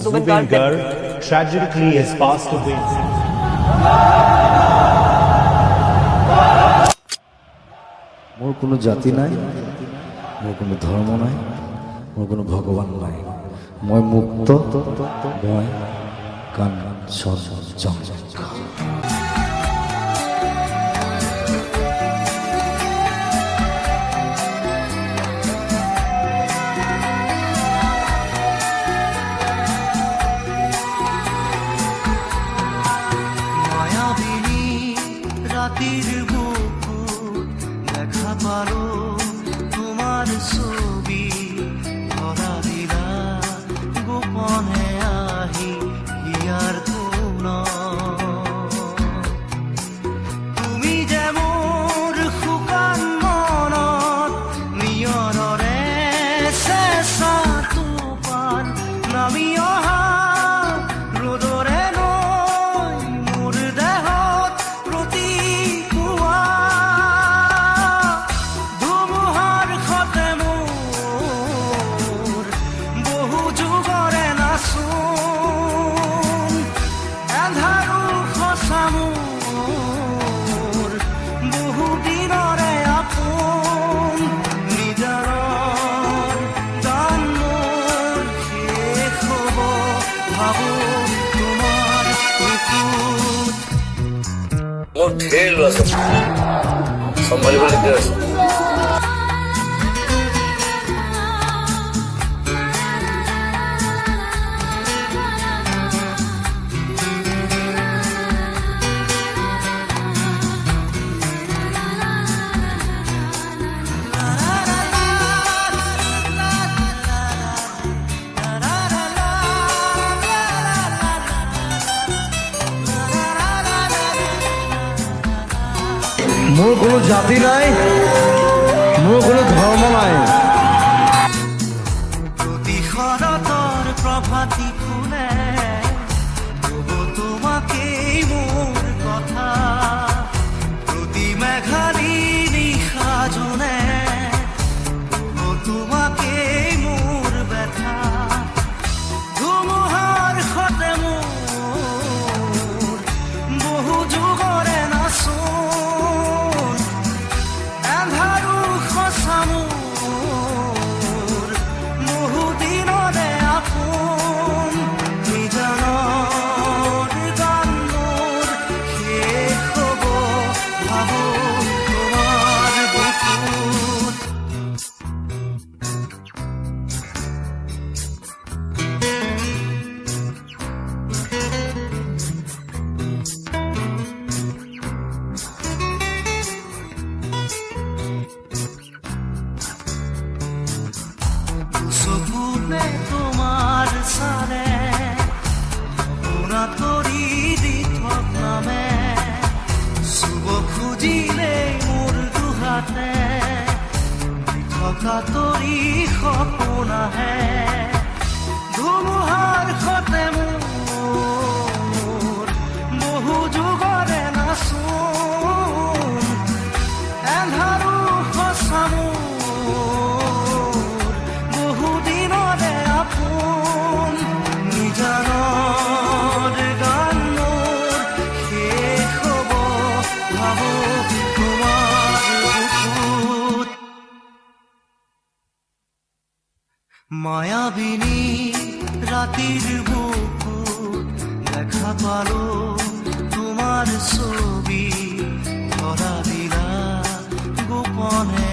Zubeen Garg tragically has passed away. মোর কোনো জাতি নাই, মোর কোনো ধর্ম নাই, মোর কোনো ভগবান নাই। মই মুক্ত, মই কান সর্বজম। মায়াবিনী রাতির বুকু দেখা পারো তোমার ছবি ধরা দিলা গোপনে আহি হিয়ার কোন তুমি যে মোর শুকান মনত নিয়ৰৰে চেঁচা টোপাল নামি অহা ৰ'দৰে নৈ মোৰ দেহত প্ৰতিপুৱা ধুমুহাৰ সতে মোৰ বহু যুগৰে নাচোন এন্ধাৰো সঁচা মোৰ বহু দিনৰে আপোন নিজাৰৰ গান মোৰ শেষ হ'ব ভাবো তোমাৰ বুকুত মোৰ ঢেৰ ল'ৰা ছোৱালী চম্ভালিবলগীয়া আছে। মোৰ কোনো জাতি নাই, মোৰ কোনো ধৰ্ম নাই। প্ৰতি শৰতৰ প্ৰভাতী ফুলে ক'ব তোমাকেই মোৰ কথা প্ৰতি মেঘালী নিশা জোনে ক'ব তোমাকেই মোৰ ব্যথা ধুমুহাৰ সতে মোৰ বহু যুগৰে নাচোন এন্ধাৰো সঁচা মোৰ বহু দিনৰে আপোন নিজানৰ গান মোৰ শেষ হ'ব ভাবো তোমাৰ বুকুত চকুতে তোমাৰ চালে সপোনা তৰি দি নামে চুব খুজিলে মোৰ দুহাতে থকা তৰি সপোন আহে ধুমুহাৰ সতে মোৰ বহু যুগৰে নাচোন এন্ধাৰো সঁচা মোৰ বহু দিনৰে আপোন নিজানৰ গান মোৰ শেষ হ'ব ভাবো তোমাৰ বুকুত মায়াবিনী ৰাতিৰ বুকুত দেখা পালো তোমাৰ ছবি ধৰা দিলা গোপনে